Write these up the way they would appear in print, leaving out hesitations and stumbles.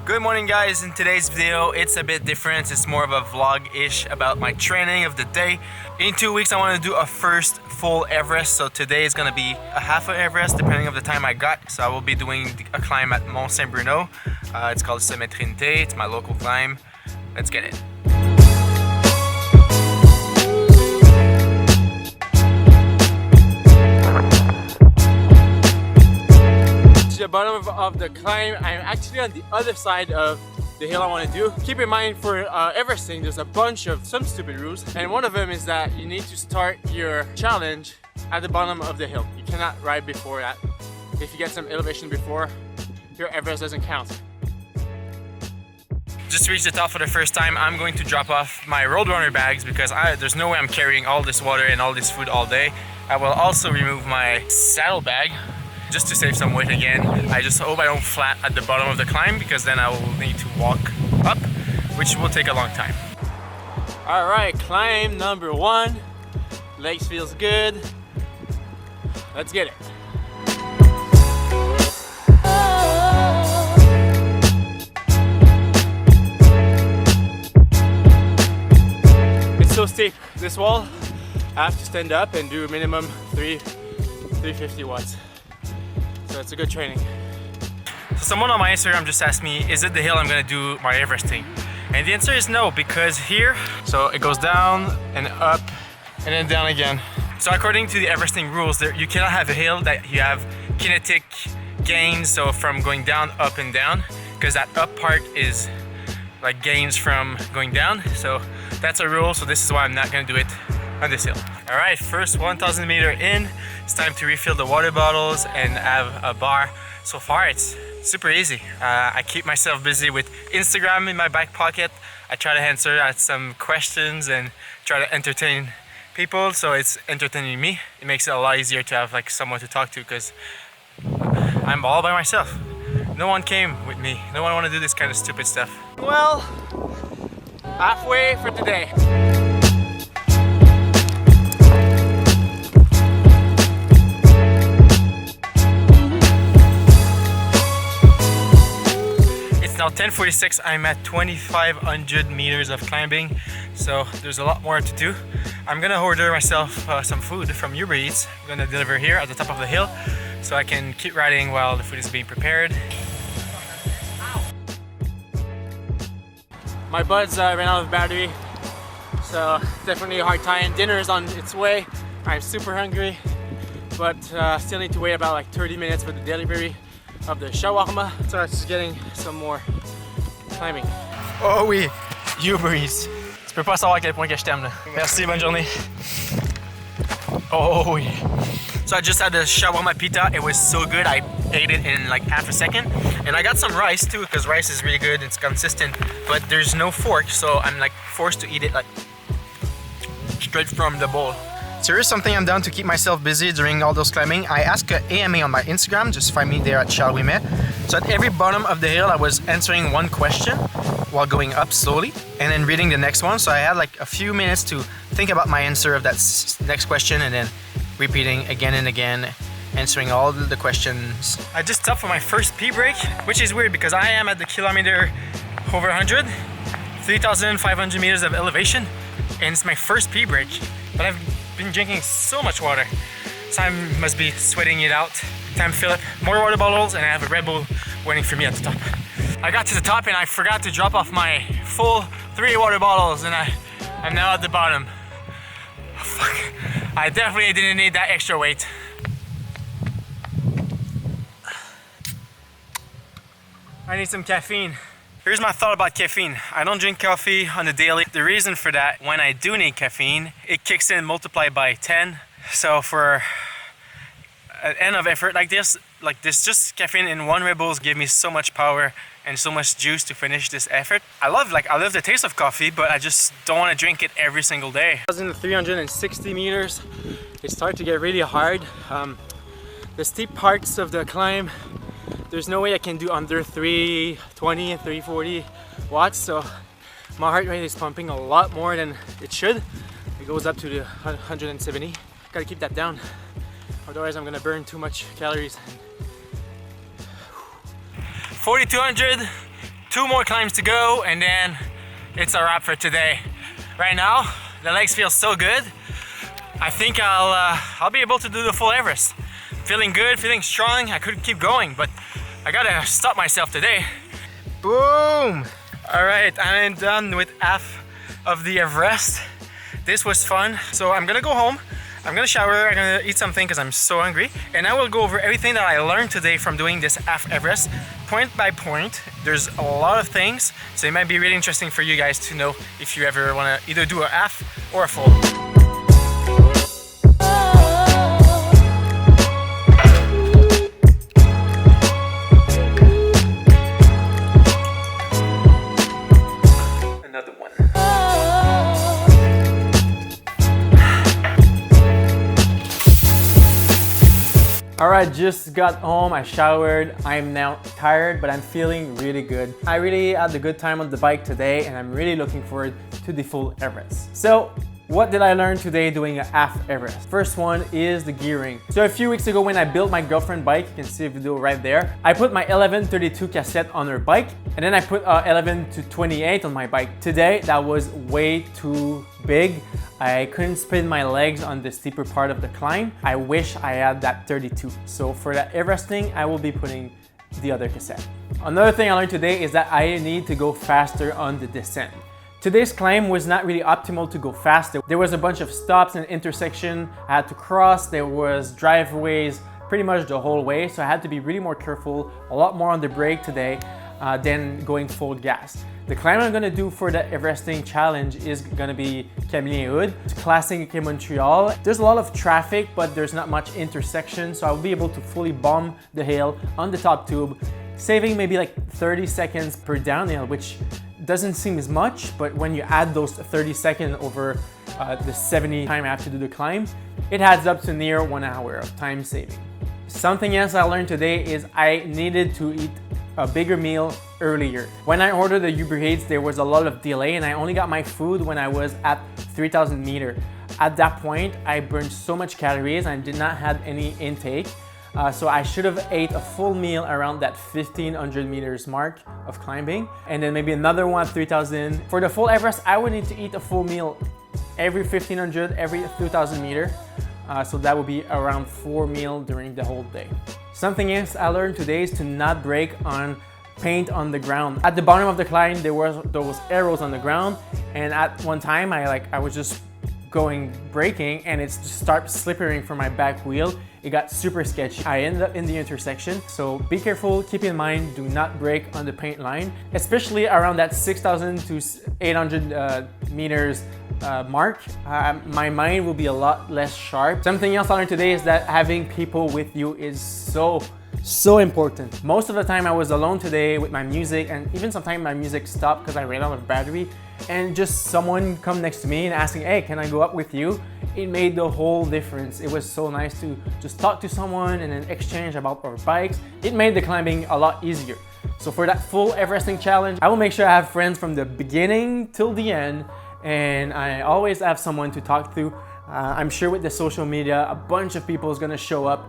Good morning guys. In today's video it's a bit different. It's more of a vlog-ish about my training of the day. In 2 weeks I want to do a first full Everest, so today is going to be a half of Everest depending on the time I got. So I will be doing a climb at Mont Saint-Bruno. It's called Sommet Trinité. It's my local climb. Let's get it. The bottom of the climb. I'm actually on the other side of the hill I want to do. Keep in mind for Everesting there's a bunch of some stupid rules, and one of them is that you need to start your challenge at the bottom of the hill. You cannot ride before that. If you get some elevation before, your Everest doesn't count. Just to reach the top for the first time, I'm going to drop off my Roadrunner bags because there's no way I'm carrying all this water and all this food all day. I will also remove my saddle bag just to save some weight again. I just hope I don't flat at the bottom of the climb because then I will need to walk up, which will take a long time. All right, climb number 1. Legs feels good. Let's get it. It's so steep, this wall. I have to stand up and do minimum 350 watts. So it's a good training. So someone on my Instagram just asked me, is it the hill I'm gonna do my Everesting? And the answer is no, because here, so it goes down and up and then down again. So according to the Everesting rules, you cannot have a hill that you have kinetic gains, so from going down, up and down, because that up part is like gains from going down. So that's a rule, so this is why I'm not gonna do it on this hill. All right, first 1,000 meter in. It's time to refill the water bottles and have a bar. So far, it's super easy. I keep myself busy with Instagram in my back pocket. I try to answer some questions and try to entertain people, so it's entertaining me. It makes it a lot easier to have like someone to talk to because I'm all by myself. No one came with me. No one want to do this kind of stupid stuff. Well, halfway for today. Now 10:46, I'm at 2,500 meters of climbing, so there's a lot more to do. I'm gonna order myself some food from Uber Eats. I'm gonna deliver here at the top of the hill so I can keep riding while the food is being prepared. My buds ran out of battery, so definitely a hard time. Dinner is on its way. I'm super hungry, but still need to wait about like 30 minutes for the delivery of the shawarma. So I'm just getting some more climbing. Oh oui, Uber Eats. Tu peux pas savoir à quel point que je t'aime là. Merci, bonne journée. Oh oui. So I just had the shawarma pita. It was so good. I ate it in like half a second. And I got some rice too, because rice is really good. It's consistent, but there's no fork, so I'm like forced to eat it like straight from the bowl. So here's something I'm done to keep myself busy during all those climbing. I asked an AMA on my Instagram, just find me there at Ouimet. So at every bottom of the hill, I was answering one question while going up slowly and then reading the next one. So I had like a few minutes to think about my answer of that next question and then repeating again and again, answering all the questions. I just stopped for my first pee break, which is weird because I am at the kilometer over 100, 3,500 meters of elevation, and it's my first pee break. But I've been drinking so much water, so I must be sweating it out. Time to fill up more water bottles, and I have a Red Bull waiting for me at the top. I got to the top and I forgot to drop off my full 3 water bottles, and I'm now at the bottom. Oh, fuck. I definitely didn't need that extra weight. I need some caffeine. Here's my thought about caffeine. I don't drink coffee on the daily. The reason for that, when I do need caffeine, it kicks in multiplied by 10. So for an end of effort like this, just caffeine in one Red Bulls give me so much power and so much juice to finish this effort. I love the taste of coffee, but I just don't want to drink it every single day. 1,360 meters. It started to get really hard. The steep parts of the climb, there's no way I can do under 320 and 340 watts, so my heart rate is pumping a lot more than it should. It goes up to the 170. Gotta keep that down, otherwise I'm gonna burn too much calories. 4,200 2 more climbs to go, and then it's a wrap for today. Right now, the legs feel so good. I think I'll be able to do the full Everest. Feeling good, feeling strong. I could keep going, but I gotta stop myself today. Boom! All right, I'm done with half of the Everest. This was fun. So I'm gonna go home. I'm gonna shower, I'm gonna eat something because I'm so hungry, and I will go over everything that I learned today from doing this half Everest, point by point. There's a lot of things, so it might be really interesting for you guys to know if you ever wanna either do a half or a full. Another one. Alright, just got home, I showered, I'm now tired, but I'm feeling really good. I really had a good time on the bike today, and I'm really looking forward to the full Everest. So, what did I learn today doing a half Everest? First one is the gearing. So a few weeks ago when I built my girlfriend bike, you can see a video right there, I put my 1132 cassette on her bike, and then I put 11 to 28 on my bike. Today, that was way too big. I couldn't spin my legs on the steeper part of the climb. I wish I had that 32. So for that Everesting, I will be putting the other cassette. Another thing I learned today is that I need to go faster on the descent. Today's climb was not really optimal to go faster. There was a bunch of stops and intersection I had to cross. There was driveways pretty much the whole way, so I had to be really more careful, a lot more on the brake today than going full gas. The climb I'm gonna do for the Everesting challenge is gonna be Camille-Hood. It's classic in Montreal. There's a lot of traffic, but there's not much intersection, so I'll be able to fully bomb the hill on the top tube, saving maybe like 30 seconds per downhill, which doesn't seem as much, but when you add those 30 seconds over the 70 time I have to do the climb, it adds up to near 1 hour of time saving. Something else I learned today is I needed to eat a bigger meal earlier. When I ordered the Uber Eats, there was a lot of delay, and I only got my food when I was at 3,000 meters. At that point, I burned so much calories and did not have any intake. So I should have ate a full meal around that 1,500 meters mark of climbing, and then maybe another one at 3,000. For the full Everest, I would need to eat a full meal every 1,500, every 2,000 meters. So that would be around 4 meals during the whole day. Something else I learned today is to not brake on paint on the ground. At the bottom of the climb, there was those arrows on the ground, and at one time I was just braking, and it just started slippering from my back wheel. It got super sketchy. I ended up in the intersection, so be careful, keep in mind, do not brake on the paint line, especially around that 6,000 to 800 meters mark. My mind will be a lot less sharp. Something else I learned today is that having people with you is so important. Most of the time I was alone today with my music, and even sometimes my music stopped because I ran out of battery, and just someone come next to me and asking, hey, can I go up with you? It made the whole difference. It was so nice to just talk to someone and then exchange about our bikes. It made the climbing a lot easier. So for that full Everesting challenge, I will make sure I have friends from the beginning till the end, and I always have someone to talk to. I'm sure with the social media, a bunch of people is gonna show up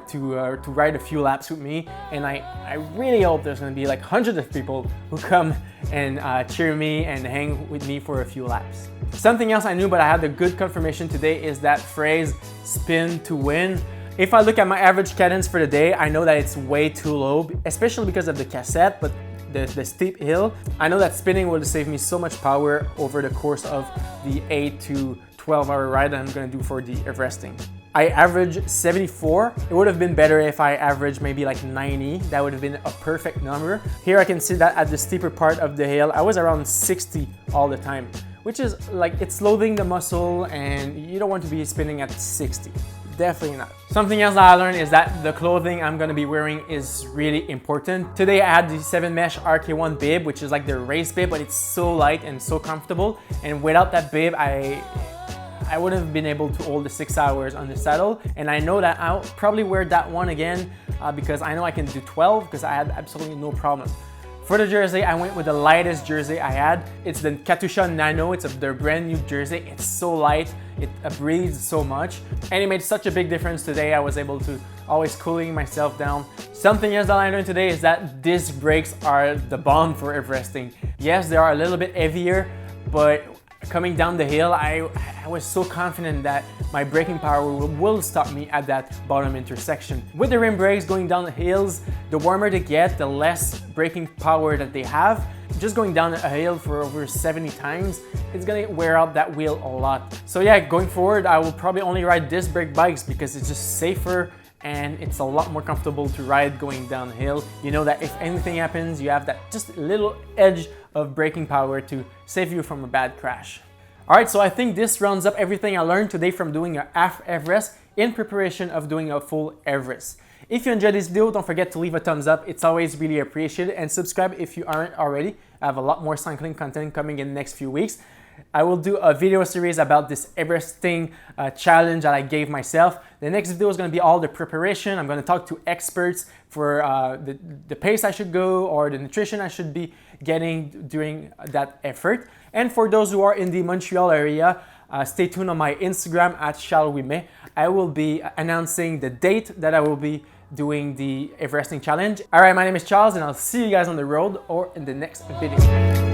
to ride a few laps with me, and I really hope there's gonna be like hundreds of people who come and cheer me and hang with me for a few laps. Something else I knew, but I had a good confirmation today, is that phrase, spin to win. If I look at my average cadence for the day, I know that it's way too low, especially because of the cassette, but the steep hill. I know that spinning will save me so much power over the course of the 8 to 12 hour ride that I'm gonna do for the Everesting. I averaged 74. It would have been better if I averaged maybe like 90. That would have been a perfect number. Here I can see that at the steeper part of the hill, I was around 60 all the time, which is like, it's loading the muscle, and you don't want to be spinning at 60. Definitely not. Something else that I learned is that the clothing I'm gonna be wearing is really important. Today I had the 7 mesh RK1 bib, which is like the race bib, but it's so light and so comfortable. And without that bib, I wouldn't have been able to hold the 6 hours on the saddle. And I know that I'll probably wear that one again because I know I can do 12 because I had absolutely no problem. For the jersey, I went with the lightest jersey I had. It's the Katusha Nano. It's their brand new jersey. It's so light. It breathes so much. And it made such a big difference today. I was able to always cooling myself down. Something else that I learned today is that disc brakes are the bomb for Everesting. Yes, they are a little bit heavier, but coming down the hill, I was so confident that my braking power will stop me at that bottom intersection. With the rim brakes going down the hills, the warmer they get, the less braking power that they have. Just going down a hill for over 70 times, it's gonna wear out that wheel a lot. So yeah, going forward, I will probably only ride disc brake bikes because it's just safer and it's a lot more comfortable to ride going downhill. You know that if anything happens, you have that just little edge of braking power to save you from a bad crash. All right, so I think this rounds up everything I learned today from doing a half Everest in preparation of doing a full Everest. If you enjoyed this video, don't forget to leave a thumbs up. It's always really appreciated, and subscribe if you aren't already. I have a lot more cycling content coming in the next few weeks. I will do a video series about this Everesting challenge that I gave myself. The next video is going to be all the preparation. I'm going to talk to experts for the pace I should go or the nutrition I should be getting during that effort. And for those who are in the Montreal area, stay tuned on my Instagram at Ouimet. I will be announcing the date that I will be doing the Everesting challenge. All right, my name is Charles and I'll see you guys on the road or in the next video.